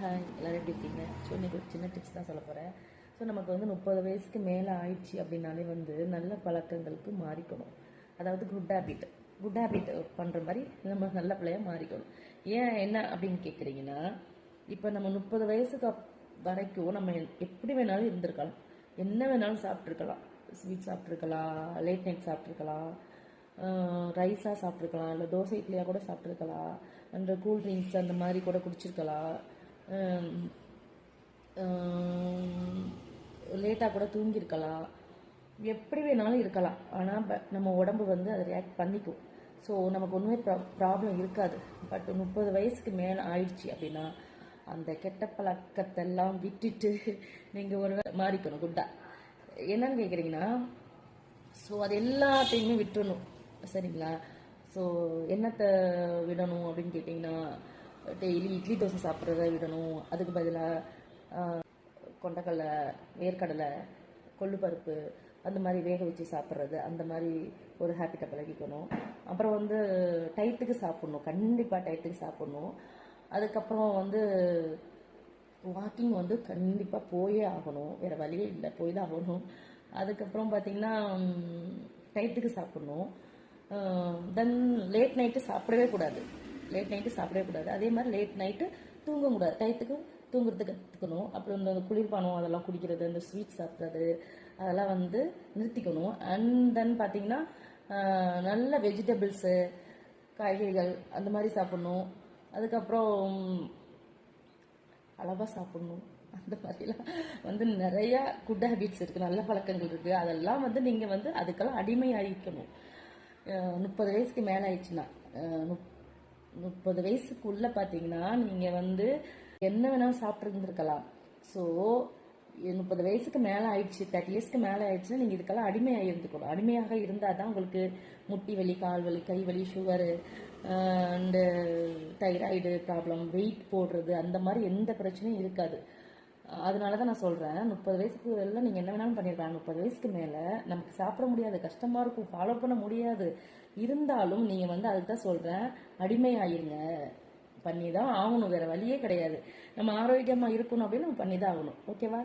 Hi, எல்லோரும் எப்படி இருக்கீங்க? ஸோ இன்றைக்கி ஒரு சின்ன டிப்ஸ் தான் சொல்ல போகிறேன். ஸோ நமக்கு வந்து 30 வயசுக்கு மேலே ஆயிடுச்சு அப்படின்னாலே வந்து நல்ல பழக்கங்களுக்கு மாறிக்கணும். அதாவது குட் ஹேபிட் பண்ணுற மாதிரி நம்ம நல்ல பிள்ளையாக மாறிக்கணும். ஏன் என்ன அப்படின்னு கேட்குறீங்கன்னா, இப்போ நம்ம 30 வயசுக்கு வரைக்கும் நம்ம எப்படி வேணாலும் இருந்திருக்கலாம், என்ன வேணாலும் சாப்பிட்ருக்கலாம். ஸ்வீட் சாப்பிட்ருக்கலாம், லேட் நைட் சாப்பிட்ருக்கலாம், ரைஸாக சாப்பிட்ருக்கலாம், இல்லை தோசை இட்லியாக கூட சாப்பிட்ருக்கலாம், அந்த கூல்ட்ரிங்க்ஸ் அந்த மாதிரி கூட குடிச்சிருக்கலாம், லேட்டாக கூட தூங்கியிருக்கலாம், எப்படி வேணாலும் இருக்கலாம். ஆனால் நம்ம உடம்பு வந்து அதை ரியாக்ட் பண்ணிக்கும். ஸோ நமக்கு ஒன்றுமே ப்ராப்ளம் இருக்காது. பட் 30 வயசுக்கு மேலே ஆயிடுச்சு அப்படின்னா அந்த கெட்ட பழக்கத்தெல்லாம் விட்டுட்டு நீங்கள் ஒரு மாறிக்கணும் குட்டா. என்னன்னு கேட்குறீங்கன்னா, ஸோ அது எல்லாத்தையுமே விட்டுறணும், சரிங்களா? ஸோ என்னத்தை விடணும் அப்படின்னு கேட்டிங்கன்னா, டெய்லி இட்லி தோசை சாப்பிட்றத விடணும். அதுக்கு பதிலாக கொண்டக்கடலை, வேர்க்கடலை, கொள்ளுப்பருப்பு அந்த மாதிரி வேக வச்சு சாப்பிட்றது, அந்த மாதிரி ஒரு ஹேபிட்டை பழகிக்கணும். அப்புறம் வந்து டயத்துக்கு சாப்பிட்ணும், கண்டிப்பாக டயத்துக்கு சாப்பிட்ணும். அதுக்கப்புறம் வந்து வாக்கிங் வந்து கண்டிப்பாக போயே ஆகணும், வேறு வழியே இல்லை, போய் தான் ஆகணும். அதுக்கப்புறம் பார்த்திங்கன்னா டயத்துக்கு சாப்பிட்ணும். தென் லேட் நைட்டு சாப்பிடவே கூடாது, அதே மாதிரி லேட் நைட்டு தூங்கக்கூடாது, டயத்துக்கு தூங்குறதுக்கு கற்றுக்கணும். அப்புறம் இந்த குளிர்பானம் அதெல்லாம் குடிக்கிறது, இந்த ஸ்வீட் சாப்பிட்றது அதெல்லாம் வந்து நிறுத்திக்கணும். அண்ட் தென் பார்த்திங்கன்னா நல்ல வெஜிடபிள்ஸு, காய்கறிகள் அந்த மாதிரி சாப்பிட்ணும். அதுக்கப்புறம் அளவாக சாப்பிட்ணும். அந்த மாதிரிலாம் வந்து நிறையா குட் ஹேபிட்ஸ் இருக்குது, நல்ல பழக்கங்கள் இருக்குது. அதெல்லாம் வந்து நீங்கள் வந்து அதுக்கெல்லாம் அடிமையாகிக்கணும். 30 வயசுக்கு மேலே ஆயிடுச்சுன்னா, 30 வயசுக்குள்ளே பார்த்தீங்கன்னா நீங்கள் வந்து என்ன வேணாலும் சாப்பிட்ருந்துருக்கலாம். ஸோ 30 வயசுக்கு மேலே ஆயிடுச்சு, 30 இயர்ஸ்க்கு மேலே ஆயிடுச்சுன்னா நீங்கள் இதுக்கெல்லாம் அடிமையாக இருந்துக்கணும். அடிமையாக இருந்தால் தான் உங்களுக்கு முட்டி வலி, கால் வலி, கை வலி, sugar and thyroid problem, weight போடுறது அந்த மாதிரி எந்த பிரச்சனையும் இருக்காது. அதனால தான் நான் சொல்கிறேன், 30 வயசுக்கு எல்லாம் நீங்கள் என்ன வேணாலும் பண்ணியிருக்கலாம். 30 வயசுக்கு மேலே நமக்கு சாப்பிட முடியாது, கஷ்டமாக இருக்கும், ஃபாலோ பண்ண முடியாது. இருந்தாலும் நீங்கள் வந்து அதுக்கு தான் சொல்கிறேன், அடிமையாயிருங்க. பண்ணி தான் ஆகணும், வேறு வழியே கிடையாது. நம்ம ஆரோக்கியமாக இருக்கணும் அப்படின்னு நம்ம பண்ணி தான் ஆகணும். ஓகேவா?